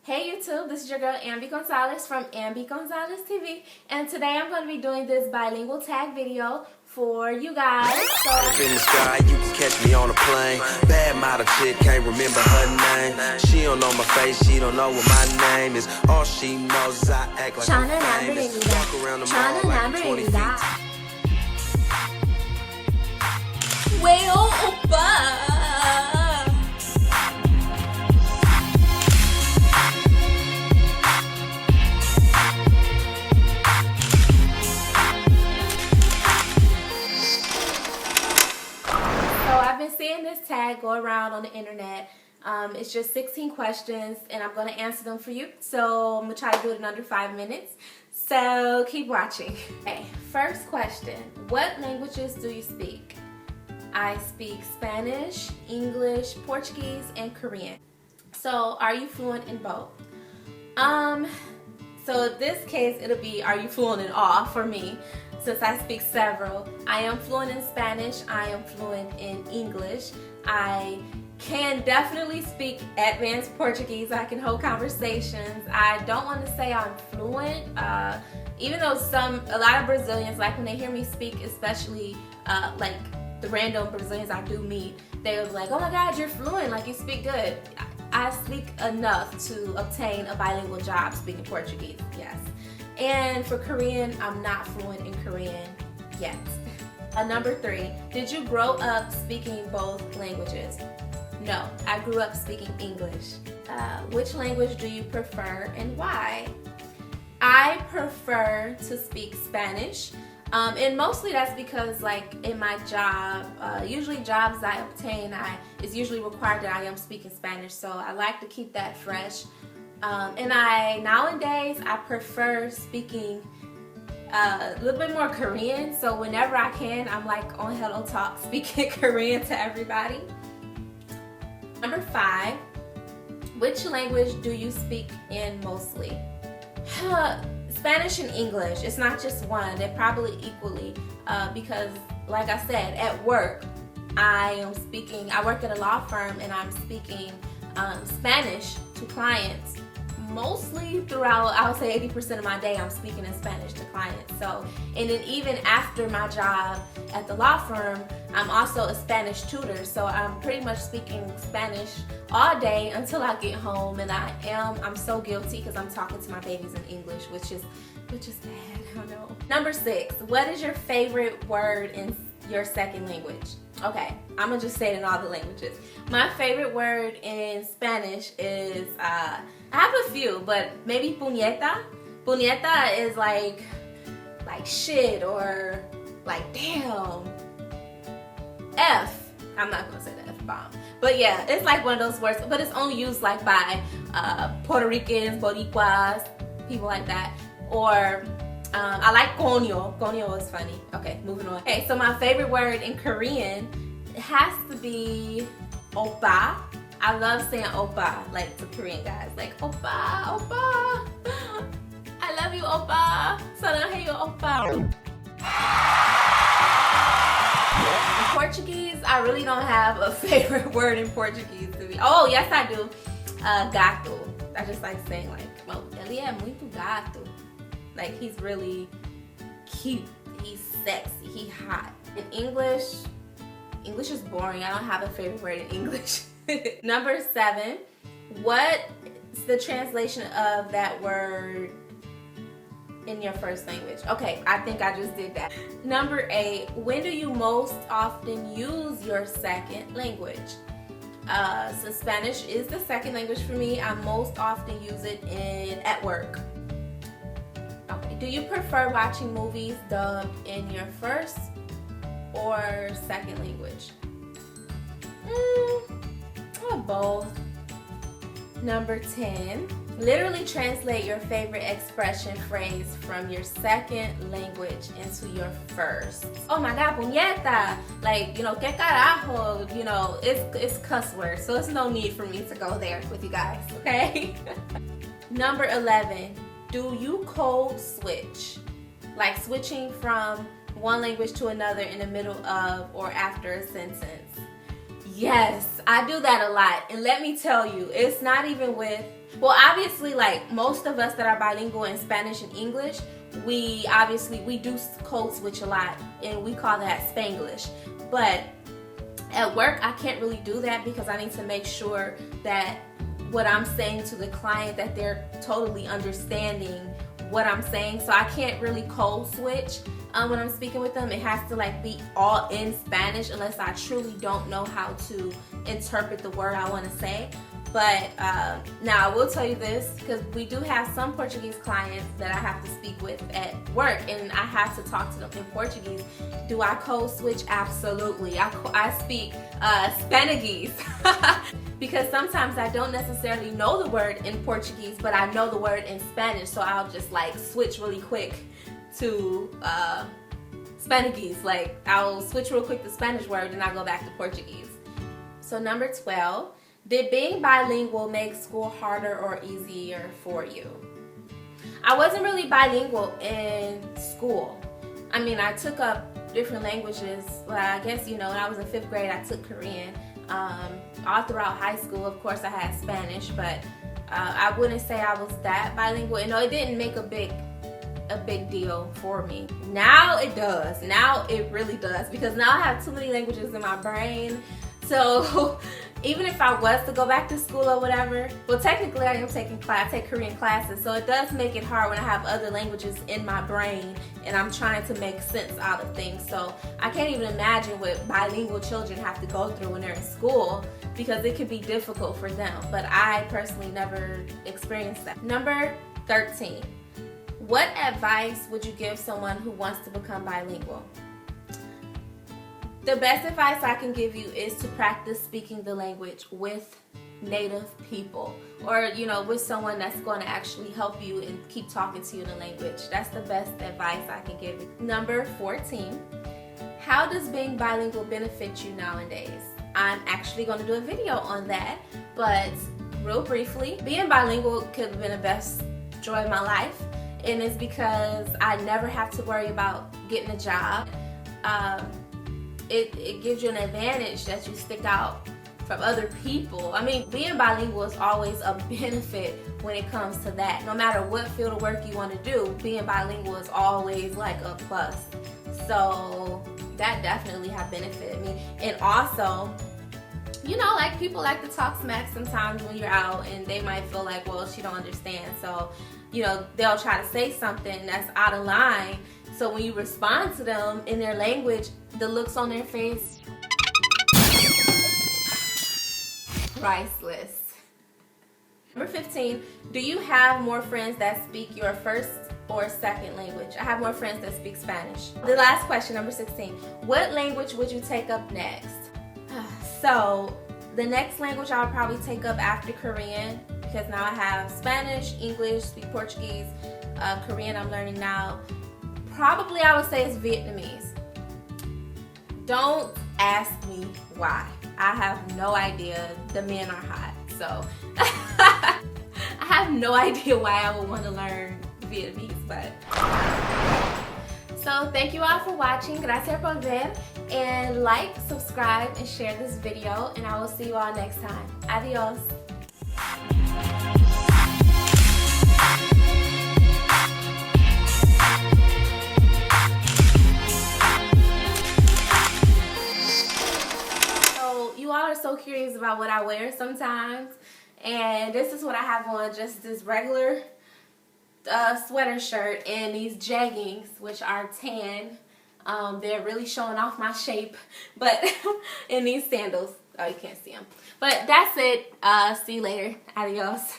Hey YouTube, this is your girl Ambie Gonzalez from Ambie Gonzalez TV, and today I'm going to be doing this bilingual tag video for you guys. Up in the sky, you can catch me on a plane. Bad model chick, can't remember her name. She don't know my face, she don't know what my name is. All she knows is I act like I'm famous. Walk around the mall like 20 feet. Well, oppa. I've been seeing this tag go around on the internet. It's just 16 questions and I'm going to answer them for you. So I'm going to try to do it in under 5 minutes. So keep watching. Okay, first question. What languages do you speak? I speak Spanish, English, Portuguese, and Korean. So are you fluent in both? So in this case, it'll be, are you fluent in all for me? Since I speak several. I am fluent in Spanish, I am fluent in English. I can definitely speak advanced Portuguese. I can hold conversations. I don't want to say I'm fluent, even though a lot of Brazilians, like when they hear me speak, especially like the random Brazilians I do meet, they will be like, oh my God, you're fluent, like you speak good. I speak enough to obtain a bilingual job speaking Portuguese, yes. And for Korean, I'm not fluent in Korean yet. Number 3, did you grow up speaking both languages? No, I grew up speaking English. Which language do you prefer and why? I prefer to speak Spanish. And mostly that's because, like, in my job, usually jobs I obtain, it's usually required that I am speaking Spanish, so I like to keep that fresh. And nowadays I prefer speaking a little bit more Korean, so whenever I can, I'm like on Hello Talk speaking Korean to everybody. Number 5, which language do you speak in mostly? Spanish and English. It's not just one, they're probably equally, because like I said, at work I work at a law firm and I'm speaking Spanish to clients. Mostly throughout, I would say 80% of my day I'm speaking in Spanish to clients. So, and then even after my job at the law firm, I'm also a Spanish tutor. So I'm pretty much speaking Spanish all day until I get home, and I'm so guilty because I'm talking to my babies in English, which is bad, I don't know. Number 6, what is your favorite word in your second language? Okay, I'm gonna just say it in all the languages. My favorite word in Spanish is, I have a few, but maybe puñeta. Puñeta is like shit or like damn. F. I'm not gonna say the F-bomb. But yeah, it's like one of those words, but it's only used like by Puerto Ricans, Boricuas, people like that. Or I like coño. Coño is funny. Okay, moving on. Okay, so my favorite word in Korean has to be oppa. I love saying oppa, like to Korean guys. Like oppa, oppa. I love you, oppa. 사랑해요, oppa. In Portuguese, I really don't have a favorite word in Portuguese to be. Oh, yes I do. Gato. I just like saying like, oh, ele é muito gato. Like he's really cute, he's sexy, he's hot. In English is boring. I don't have a favorite word in English. Number 7, what's the translation of that word in your first language? Okay, I think I just did that. Number 8, when do you most often use your second language? Since Spanish is the second language for me, I most often use it at work. Okay, do you prefer watching movies dubbed in your first or second language? Both. Number 10, literally translate your favorite expression phrase from your second language into your first. Oh my God, puñeta! Like, que carajo, it's cuss words, so there's no need for me to go there with you guys, okay? Number 11, do you code switch? Like switching from one language to another in the middle of or after a sentence. Yes, I do that a lot. And let me tell you, it's not even with, well, obviously, like most of us that are bilingual in Spanish and English, we do code switch a lot, and we call that Spanglish. But at work, I can't really do that because I need to make sure that what I'm saying to the client, that they're totally understanding what I'm saying. So I can't really code switch when I'm speaking with them. It has to like be all in Spanish unless I truly don't know how to interpret the word I want to say. But now I will tell you this, because we do have some Portuguese clients that I have to speak with at work, and I have to talk to them in Portuguese. Do I code switch? Absolutely. I speak Portuguese because sometimes I don't necessarily know the word in Portuguese, but I know the word in Spanish, so I'll just like switch really quick to Portuguese. Like I'll switch real quick to Spanish word and I'll go back to Portuguese. So number 12. Did being bilingual make school harder or easier for you? I wasn't really bilingual in school. I mean, I took up different languages. Well, I guess, you know, when I was in 5th grade, I took Korean. All throughout high school, of course, I had Spanish, but I wouldn't say I was that bilingual. You know, it didn't make a big deal for me. Now it does. Now it really does, because now I have too many languages in my brain. So even if I was to go back to school or whatever, well, technically I am taking take Korean classes, so it does make it hard when I have other languages in my brain and I'm trying to make sense out of things. So I can't even imagine what bilingual children have to go through when they're in school, because it could be difficult for them. But I personally never experienced that. Number 13. What advice would you give someone who wants to become bilingual? The best advice I can give you is to practice speaking the language with native people, or, you know, with someone that's going to actually help you and keep talking to you in the language. That's the best advice I can give you. Number 14. How does being bilingual benefit you nowadays? I'm actually going to do a video on that, but real briefly, being bilingual could have been the best joy of my life, and it's because I never have to worry about getting a job. It gives you an advantage that you stick out from other people. I mean, being bilingual is always a benefit when it comes to that. No matter what field of work you want to do, being bilingual is always like a plus. So that definitely have benefited me. And also, you know, like people like to talk smack sometimes when you're out, and they might feel like, well, she don't understand. So, you know, they'll try to say something that's out of line. So when you respond to them in their language, the looks on their face, priceless. Number 15, do you have more friends that speak your first or second language? I have more friends that speak Spanish. The last question, number 16, what language would you take up next? So the next language I would probably take up after Korean, because now I have Spanish, English, speak Portuguese, Korean I'm learning now. Probably I would say it's Vietnamese. Don't ask me why. I have no idea. The men are hot, so I have no idea why I would want to learn Vietnamese, but so thank you all for watching. Gracias por ver, and like, subscribe, and share this video, and I will see you all next time. Adios. You all are so curious about what I wear sometimes, and this is what I have on, just this regular sweater shirt and these jeggings, which are tan. They're really showing off my shape, but in these sandals. Oh, you can't see them, but that's it. See you later. Adios.